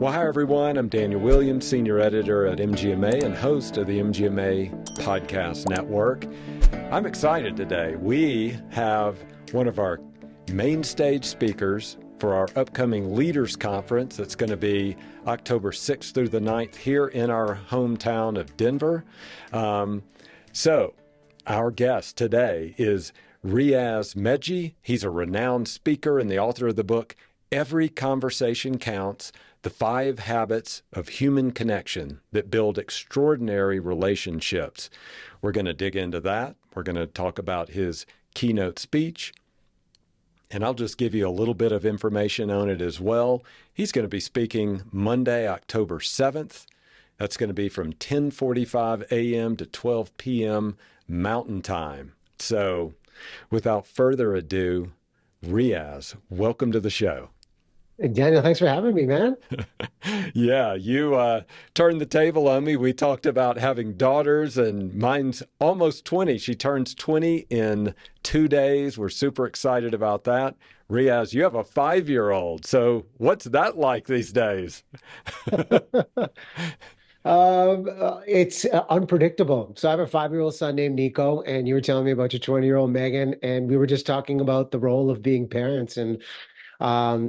Well, hi, everyone. I'm Daniel Williams, Senior Editor at MGMA and host of the MGMA Podcast Network. I'm excited today. We have one of our main stage speakers for our upcoming Leaders Conference. That's going to be October 6th through the 9th here in our hometown of Denver. So our guest today is Riaz Meghji. He's a renowned speaker and the author of the book, Every Conversation Counts: The 5 Habits of Human Connection That Build Extraordinary Relationships. We're going to dig into that. We're going to talk about his keynote speech. And I'll just give you a little bit of information on it as well. He's going to be speaking Monday, October 7th. That's going to be from 10:45 a.m. to 12 p.m. Mountain Time. So without further ado, Riaz, welcome to the show. Daniel, thanks for having me, man. Yeah, you turned the table on me. We talked about having daughters, and mine's almost 20. She turns 20 in 2 days. We're super excited about that. Riaz, you have a 5-year-old. So what's that like these days? It's unpredictable. So I have a 5-year-old son named Nico, and you were telling me about your 20-year-old Megan, and we were just talking about the role of being parents and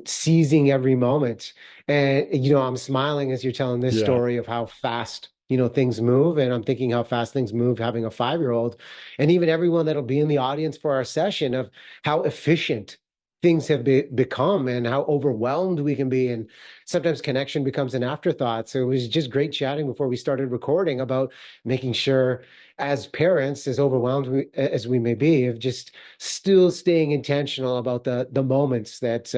seizing every moment. And, I'm smiling as you're telling this story of how fast, things move. And I'm thinking how fast things move having a 5-year-old, and even everyone that'll be in the audience for our session, of how efficient things have become and how overwhelmed we can be. And sometimes connection becomes an afterthought. So it was just great chatting before we started recording about making sure, as parents, as overwhelmed as we may be, of just still staying intentional about the moments that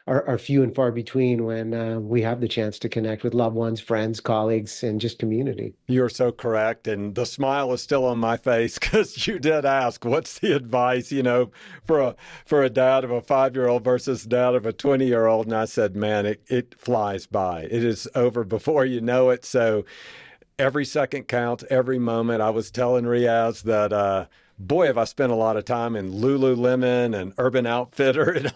are few and far between when we have the chance to connect with loved ones, friends, colleagues, and just community. You're so correct. And the smile is still on my face because you did ask, what's the advice, for a dad of a 5-year-old versus dad of a 20-year-old? And I said, man, it flies by. It is over before you know it. So every second counts, every moment. I was telling Riaz that, boy, have I spent a lot of time in Lululemon and Urban Outfitter and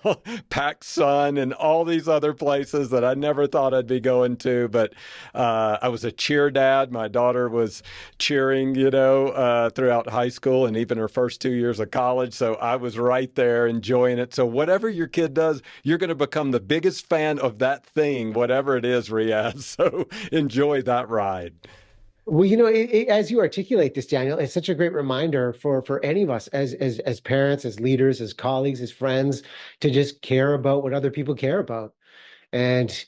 PacSun and all these other places that I never thought I'd be going to. But I was a cheer dad. My daughter was cheering, throughout high school and even her first 2 years of college. So I was right there enjoying it. So whatever your kid does, you're going to become the biggest fan of that thing, whatever it is, Riaz. So enjoy that ride. Well, as you articulate this, Daniel, it's such a great reminder for any of us as parents, as leaders, as colleagues, as friends, to just care about what other people care about. And,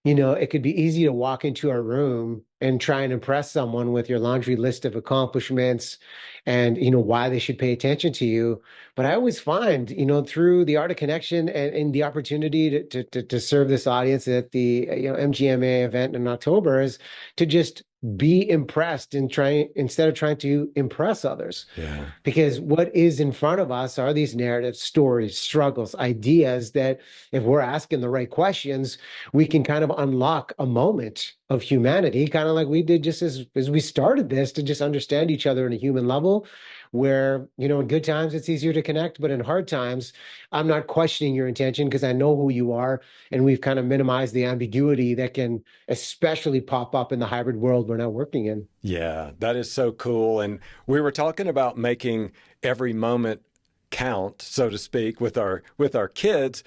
it could be easy to walk into a room and try and impress someone with your laundry list of accomplishments and, why they should pay attention to you. But I always find, through the art of connection and the opportunity to serve this audience at the MGMA event in October, is to just be impressed and instead of trying to impress others. Yeah. Because what is in front of us are these narratives, stories, struggles, ideas that, if we're asking the right questions, we can kind of unlock a moment of humanity, kind of like we did just as we started this, to just understand each other on a human level, where, in good times, it's easier to connect, but in hard times, I'm not questioning your intention because I know who you are. And we've kind of minimized the ambiguity that can especially pop up in the hybrid world we're now working in. Yeah, that is so cool. And we were talking about making every moment count, so to speak, with our kids.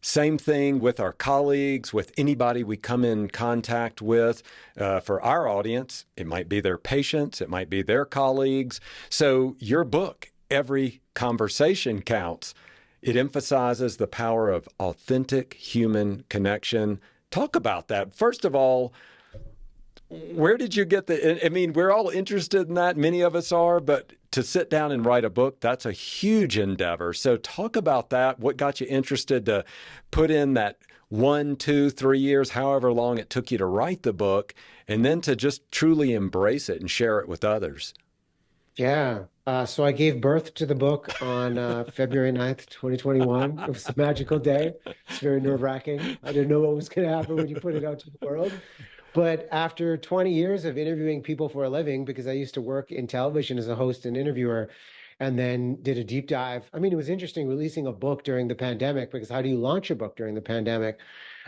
Same thing with our colleagues, with anybody we come in contact with. For our audience, it might be their patients, it might be their colleagues. So your book, Every Conversation Counts, it emphasizes the power of authentic human connection. Talk about that. First of all, where did you get we're all interested in that. Many of us are, but to sit down and write a book, that's a huge endeavor. So talk about that. What got you interested to put in that 1, 2, 3 years, however long it took you to write the book, and then to just truly embrace it and share it with others? Yeah. So I gave birth to the book on February 9th, 2021. It was a magical day. It's very nerve-wracking. I didn't know what was going to happen when you put it out to the world. But after 20 years of interviewing people for a living, because I used to work in television as a host and interviewer, and then did a deep dive. I mean, it was interesting releasing a book during the pandemic, because how do you launch a book during the pandemic,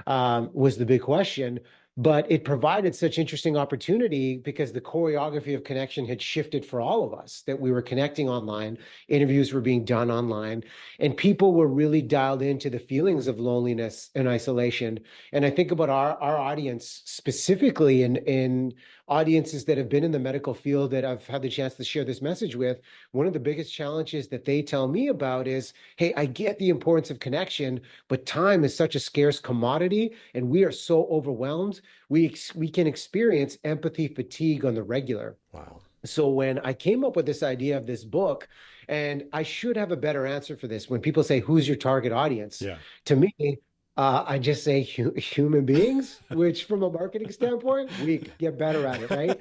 was the big question. But it provided such interesting opportunity because the choreography of connection had shifted for all of us, that we were connecting online, interviews were being done online, and people were really dialed into the feelings of loneliness and isolation. And I think about our audience specifically, in audiences that have been in the medical field that I've had the chance to share this message with. One of the biggest challenges that they tell me about is, hey, I get the importance of connection, but time is such a scarce commodity, and we are so overwhelmed. We can experience empathy fatigue on the regular. Wow. So when I came up with this idea of this book, and I should have a better answer for this, when people say, who's your target audience? Yeah. To me, I just say human beings, which from a marketing standpoint, we could get better at it, right?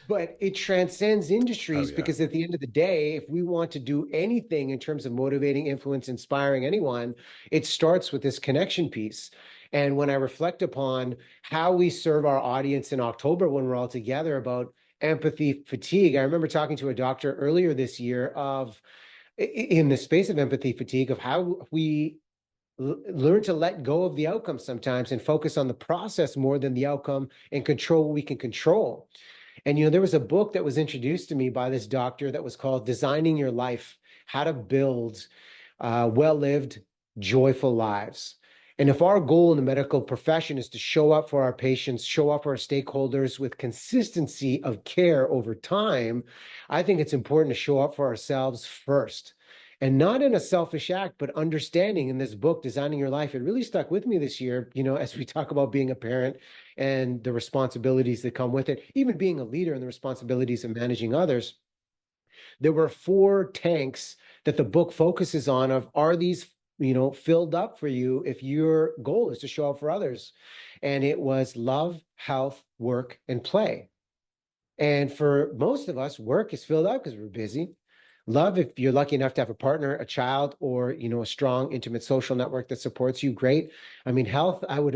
But it transcends Oh, industries, yeah. because at the end of the day, if we want to do anything in terms of motivating, influence, inspiring anyone, it starts with this connection piece. And when I reflect upon how we serve our audience in October when we're all together about empathy fatigue, I remember talking to a doctor earlier this year of, in the space of empathy fatigue, of how we learn to let go of the outcome sometimes and focus on the process more than the outcome, and control what we can control. And, there was a book that was introduced to me by this doctor that was called Designing Your Life: How to Build Well-Lived, Joyful Lives. And if our goal in the medical profession is to show up for our patients, show up for our stakeholders with consistency of care over time, I think it's important to show up for ourselves first. And not in a selfish act, but understanding. In this book, Designing Your Life, it really stuck with me this year, as we talk about being a parent and the responsibilities that come with it, even being a leader and the responsibilities of managing others. There were 4 tanks that the book focuses on, of, are these filled up for you if your goal is to show up for others? And it was love, health, work, and play. And for most of us, work is filled up because we're busy. Love, if you're lucky enough to have a partner, a child, or a strong, intimate social network that supports you, great. I mean, health, I would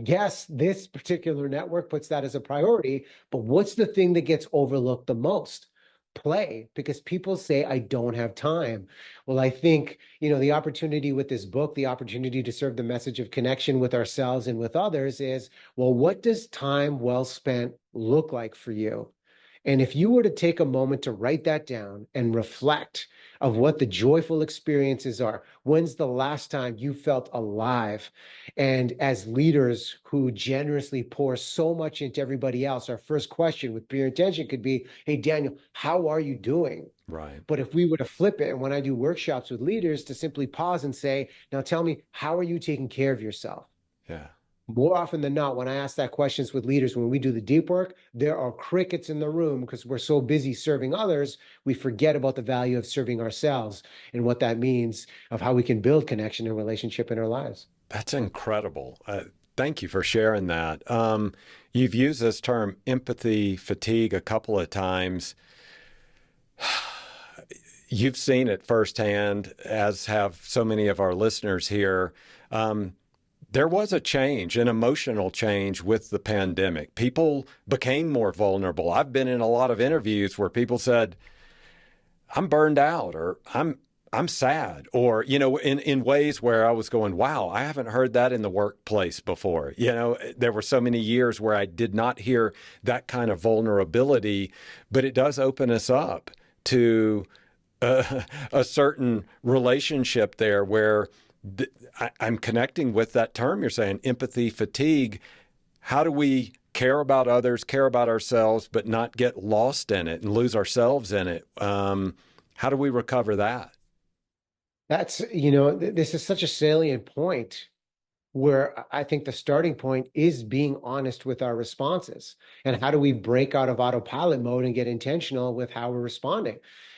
guess this particular network puts that as a priority. But what's the thing that gets overlooked the most? Play, because people say, I don't have time. Well, I think, the opportunity with this book, the opportunity to serve the message of connection with ourselves and with others is, well, what does time well spent look like for you? And if you were to take a moment to write that down and reflect of what the joyful experiences are, when's the last time you felt alive? And as leaders who generously pour so much into everybody else, our first question with pure intention could be, hey, Daniel, how are you doing? Right. But if we were to flip it, and when I do workshops with leaders, to simply pause and say, now tell me, how are you taking care of yourself? Yeah. More often than not, when I ask that questions with leaders, when we do the deep work, there are crickets in the room, because we're so busy serving others, we forget about the value of serving ourselves and what that means of how we can build connection and relationship in our lives. That's incredible. Thank you for sharing that. You've used this term empathy fatigue a couple of times. You've seen it firsthand, as have so many of our listeners here. There was a change, an emotional change with the pandemic. People became more vulnerable. I've been in a lot of interviews where people said, I'm burned out, or I'm sad, or, in ways where I was going, wow, I haven't heard that in the workplace before. There were so many years where I did not hear that kind of vulnerability, but it does open us up to a certain relationship there where I'm connecting with that term you're saying, empathy fatigue. How do we care about others, care about ourselves, but not get lost in it and lose ourselves in it? How do we recover that? That's, this is such a salient point, where I think the starting point is being honest with our responses. And how do we break out of autopilot mode and get intentional with how we're responding?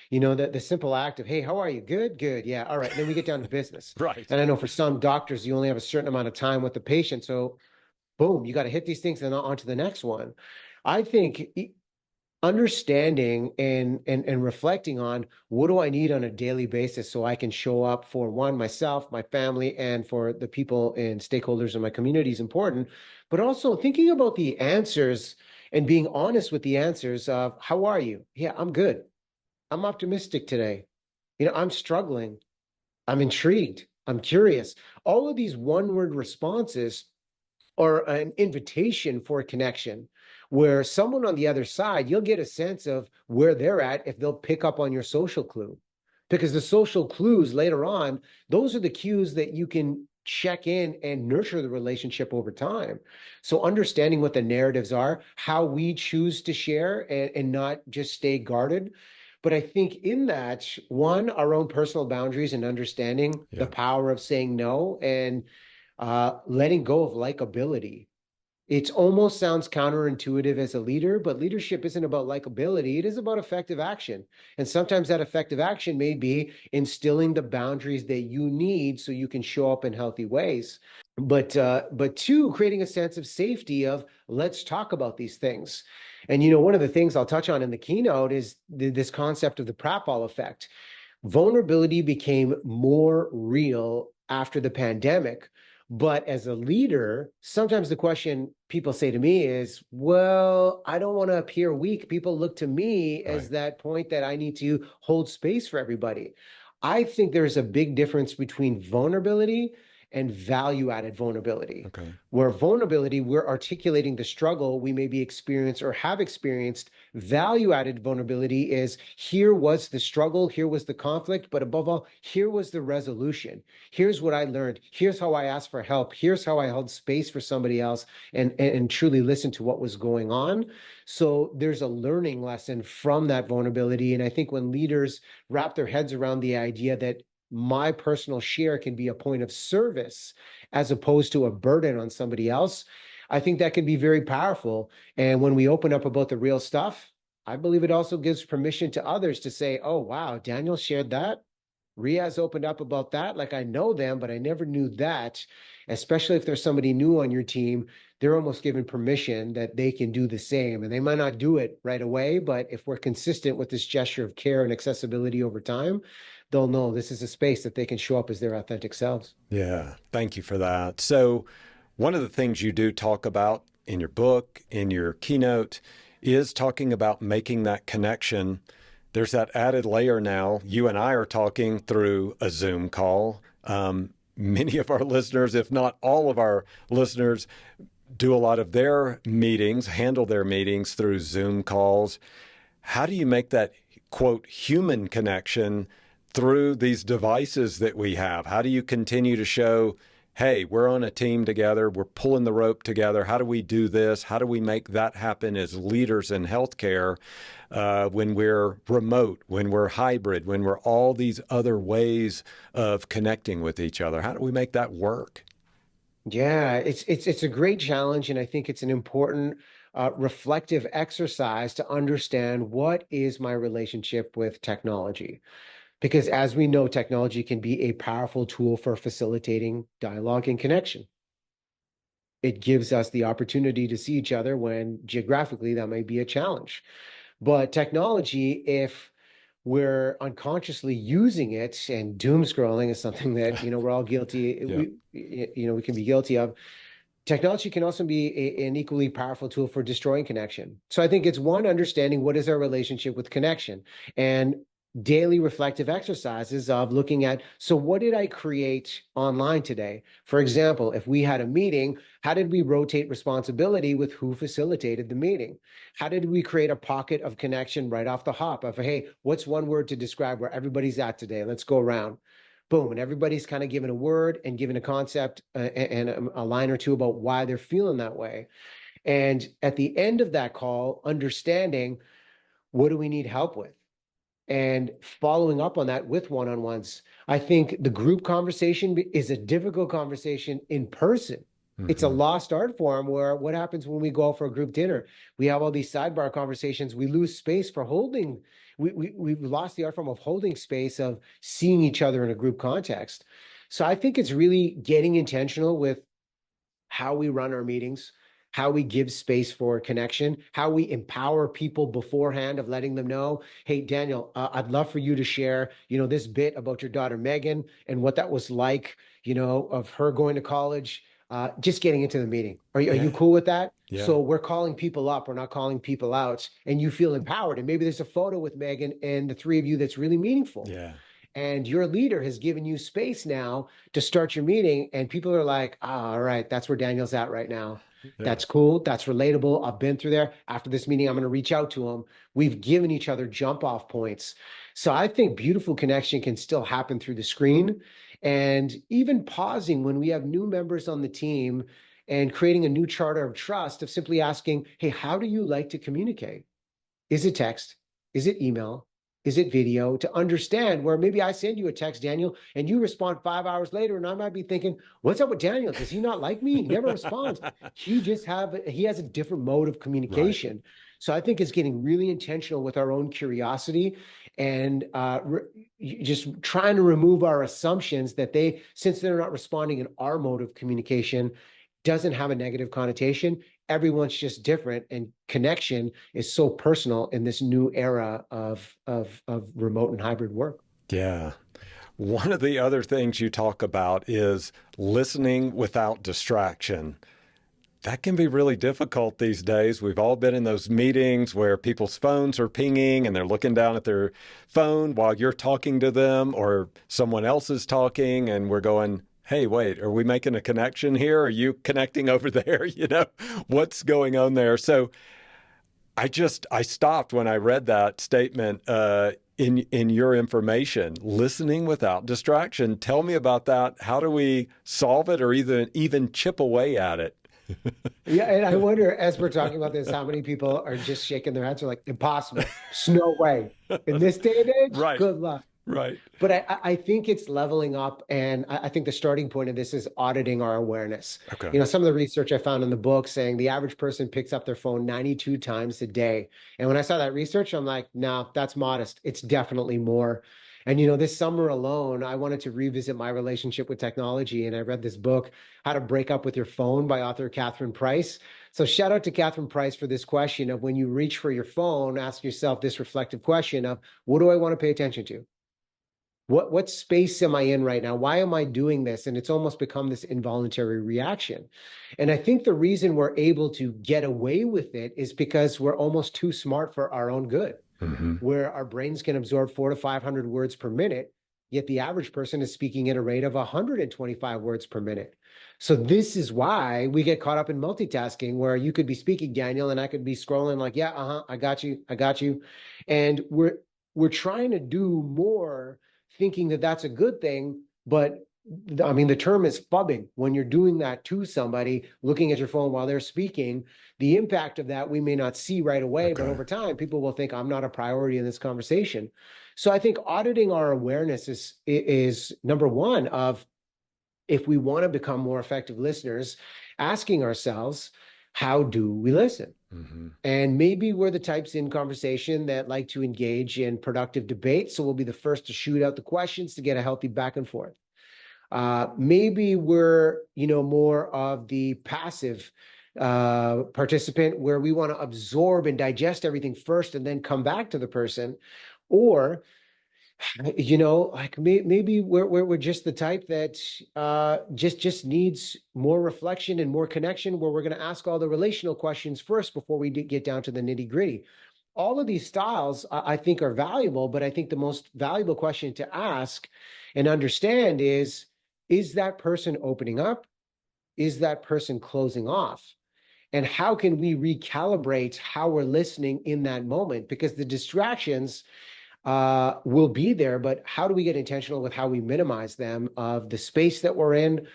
The simple act of, hey, how are you? Good, good. Yeah. All right. And then we get down to business. Right. And I know for some doctors, you only have a certain amount of time with the patient. So boom, you got to hit these things and on to the next one. I think understanding and reflecting on, what do I need on a daily basis so I can show up for myself, my family, and for the people and stakeholders in my community is important. But also thinking about the answers and being honest with the answers of, how are you? Yeah, I'm good. I'm optimistic today. I'm struggling. I'm intrigued. I'm curious. All of these one-word responses are an invitation for a connection where someone on the other side, you'll get a sense of where they're at if they'll pick up on your social clue. Because the social clues later on, those are the cues that you can check in and nurture the relationship over time. So understanding what the narratives are, how we choose to share and not just stay guarded. But I think in that, one, our own personal boundaries and understanding the Yeah. power of saying no and letting go of likability. It almost sounds counterintuitive as a leader, but leadership isn't about likability. It is about effective action. And sometimes that effective action may be instilling the boundaries that you need so you can show up in healthy ways. But two, creating a sense of safety of let's talk about these things. And one of the things I'll touch on in the keynote is this concept of the pratfall effect. Vulnerability became more real after the pandemic. But as a leader, sometimes the question people say to me is, well, I don't want to appear weak. People look to me as Right. that point that I need to hold space for everybody. I think there's a big difference between vulnerability and value added vulnerability. Okay. Where vulnerability, we're articulating the struggle we maybe experience or have experienced. Value added vulnerability is here was the struggle, here was the conflict, but above all, here was the resolution. Here's what I learned. Here's how I asked for help. Here's how I held space for somebody else and truly listened to what was going on. So there's a learning lesson from that vulnerability. And I think when leaders wrap their heads around the idea that my personal share can be a point of service as opposed to a burden on somebody else, I think that can be very powerful. And when we open up about the real stuff, I believe it also gives permission to others to say, oh, wow, Daniel shared that. Riaz opened up about that. Like I know them, but I never knew that. Especially if there's somebody new on your team, they're almost given permission that they can do the same. And they might not do it right away, but if we're consistent with this gesture of care and accessibility over time, they'll know this is a space that they can show up as their authentic selves. Yeah. Thank you for that. So, one of the things you do talk about in your book, in your keynote, is talking about making that connection. There's that added layer now. You and I are talking through a Zoom call. Many of our listeners, if not all of our listeners, do a lot of their meetings, handle their meetings through Zoom calls. How do you make that, quote, human connection through these devices that we have? How do you continue to show, hey, we're on a team together, we're pulling the rope together? How do we do this? How do we make that happen as leaders in healthcare when we're remote, when we're hybrid, when we're all these other ways of connecting with each other? How do we make that work? Yeah, it's a great challenge, and I think it's an important reflective exercise to understand what is my relationship with technology. Because as we know, technology can be a powerful tool for facilitating dialogue and connection. It gives us the opportunity to see each other when geographically that may be a challenge. But technology, if we're unconsciously using it, and doom scrolling is something that we're all guilty, Yeah. we can be guilty of. Technology can also be an equally powerful tool for destroying connection. So I think it's one, understanding what is our relationship with connection, and daily reflective exercises of looking at, so what did I create online today? For example, if we had a meeting, how did we rotate responsibility with who facilitated the meeting? How did we create a pocket of connection right off the hop of, hey, what's one word to describe where everybody's at today? Let's go around. Boom. And everybody's kind of given a word and given a concept and a line or two about why they're feeling that way. And at the end of that call, understanding what do we need help with? And following up on that with one-on-ones. I think the group conversation is a difficult conversation in person. It's a Mm-hmm. lost art form where what happens when we go out for a group dinner? We have all these sidebar conversations. We lose space for holding. We've lost the art form of holding space, of seeing each other in a group context. So I think it's really getting intentional with how we run our meetings, how we give space for connection, how we empower people beforehand of letting them know, hey, Daniel, I'd love for you to share, this bit about your daughter, Megan, and what that was like, of her going to college, just getting into the meeting. Are you Yeah. cool with that? Yeah. So we're calling people up, we're not calling people out, and you feel empowered. And maybe there's a photo with Megan and the three of you that's really meaningful. Yeah. And your leader has given you space now to start your meeting. And people are like, all right, that's where Daniel's at right now. Yeah. That's cool. That's relatable. I've been through there. After this meeting, I'm going to reach out to him. We've given each other jump off points. So I think beautiful connection can still happen through the screen. And even pausing when we have new members on the team and creating a new charter of trust of simply asking, hey, how do you like to communicate? Is it text? Is it email? Is it video? To understand where maybe I send you a text, Daniel, and you respond 5 hours later, and I might be thinking, what's up with Daniel? Does he not like me? He never responds. He has a different mode of communication. Right. So I think it's getting really intentional with our own curiosity and just trying to remove our assumptions that since they're not responding in our mode of communication, doesn't have a negative connotation. Everyone's just different, and connection is so personal in this new era of remote and hybrid work. Yeah. One of the other things you talk about is listening without distraction. That can be really difficult these days. We've all been in those meetings where people's phones are pinging and they're looking down at their phone while you're talking to them, or someone else is talking, and we're going, hey, wait, are we making a connection here? Are you connecting over there? You know, what's going on there? So I stopped when I read that statement in your information, listening without distraction. Tell me about that. How do we solve it, or even chip away at it? Yeah, and I wonder, as we're talking about this, how many people are just shaking their heads, are like, impossible, there's no way. In this day and age, right. Good luck. Right. But I think it's leveling up, and I think the starting point of this is auditing our awareness. Okay. You know, some of the research I found in the book saying the average person picks up their phone 92 times a day. And when I saw that research, I'm like, no, that's modest. It's definitely more. And, you know, this summer alone, I wanted to revisit my relationship with technology. And I read this book, How to Break Up with Your Phone by author Catherine Price. So shout out to Catherine Price for this question of, when you reach for your phone, ask yourself this reflective question of, what do I want to pay attention to? What space am I in right now? Why am I doing this? And it's almost become this involuntary reaction. And I think the reason we're able to get away with it is because we're almost too smart for our own good. Mm-hmm. Where our brains can absorb 400 to 500 words per minute, yet the average person is speaking at a rate of 125 words per minute. So this is why we get caught up in multitasking, where you could be speaking, Daniel, and I could be scrolling like, yeah, I got you. And we're trying to do more, thinking that that's a good thing. But I mean, the term is phubbing. When you're doing that to somebody, looking at your phone while they're speaking, the impact of that we may not see right away, okay, but over time, people will think I'm not a priority in this conversation. So I think auditing our awareness is number one of, if we want to become more effective listeners, asking ourselves, how do we listen? Mm-hmm. And maybe we're the types in conversation that like to engage in productive debate. So we'll be the first to shoot out the questions to get a healthy back and forth. Maybe we're, more of the passive participant, where we want to absorb and digest everything first and then come back to the person. Or, like maybe we're just the type that just needs more reflection and more connection, where we're going to ask all the relational questions first before we get down to the nitty gritty. All of these styles, I think, are valuable, but I think the most valuable question to ask and understand is that person opening up? Is that person closing off? And how can we recalibrate how we're listening in that moment? Because the distractions will be there, but how do we get intentional with how we minimize them, of the space that we're in,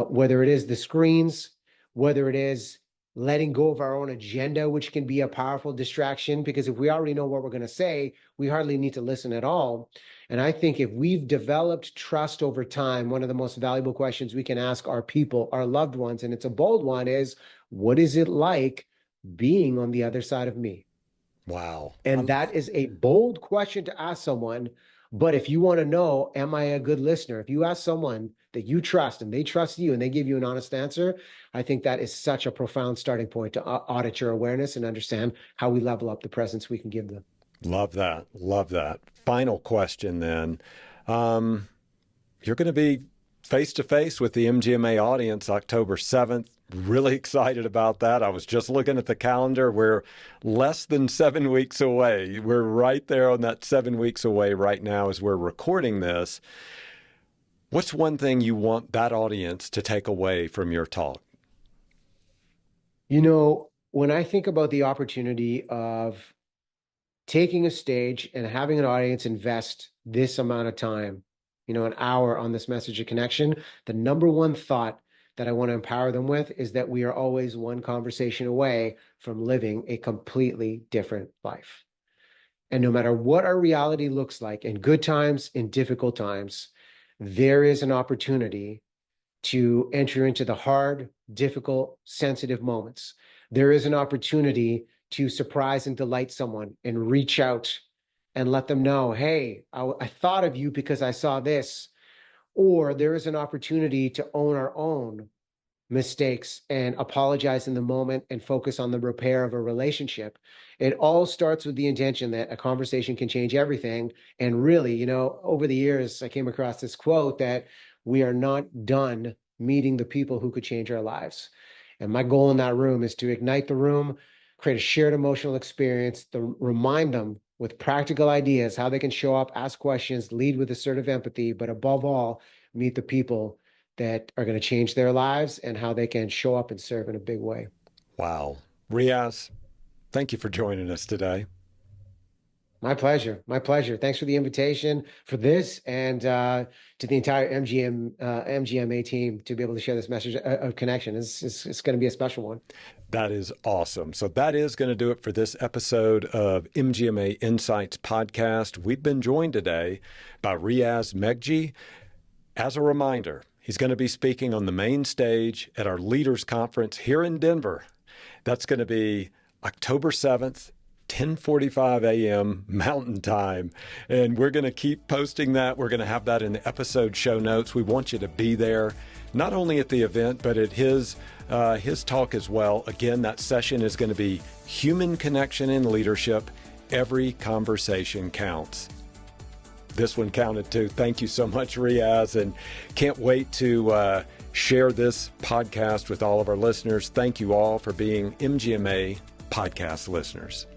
whether it is the screens, whether it is letting go of our own agenda, which can be a powerful distraction, because if we already know what we're going to say, we hardly need to listen at all. And I think if we've developed trust over time, one of the most valuable questions we can ask our people, our loved ones, and it's a bold one, is, what is it like being on the other side of me? Wow. And that is a bold question to ask someone. But if you want to know, am I a good listener? If you ask someone that you trust and they trust you and they give you an honest answer, I think that is such a profound starting point to audit your awareness and understand how we level up the presence we can give them. Love that. Love that. Final question then. You're going to be face-to-face with the MGMA audience October 7th, really excited about that. I was just looking at the calendar. We're less than 7 weeks away. We're right there on that 7 weeks away right now as we're recording this. What's one thing you want that audience to take away from your talk? You know, when I think about the opportunity of taking a stage and having an audience invest this amount of time, an hour on this message of connection, the number one thought that I want to empower them with is that we are always one conversation away from living a completely different life. And no matter what our reality looks like, in good times, in difficult times, there is an opportunity to enter into the hard, difficult, sensitive moments. There is an opportunity to surprise and delight someone and reach out and let them know, hey, I thought of you because I saw this. Or there is an opportunity to own our own mistakes and apologize in the moment and focus on the repair of a relationship. It all starts with the intention that a conversation can change everything. And really, over the years, I came across this quote that we are not done meeting the people who could change our lives. And my goal in that room is to ignite the room, create a shared emotional experience, to remind them with practical ideas how they can show up, ask questions, lead with assertive empathy, but above all, meet the people that are going to change their lives and how they can show up and serve in a big way. Wow. Riaz, thank you for joining us today. My pleasure. My pleasure. Thanks for the invitation for this and to the entire MGMA team to be able to share this message of connection. It's going to be a special one. That is awesome. So that is going to do it for this episode of MGMA Insights Podcast. We've been joined today by Riaz Meghji. As a reminder, he's going to be speaking on the main stage at our Leaders Conference here in Denver. That's going to be October 7th, 10:45 a.m. Mountain Time. And we're going to keep posting that. We're going to have that in the episode show notes. We want you to be there, not only at the event, but at his talk as well. Again, that session is going to be Human Connection in Leadership. Every conversation counts. This one counted too. Thank you so much, Riaz, and can't wait to share this podcast with all of our listeners. Thank you all for being MGMA podcast listeners.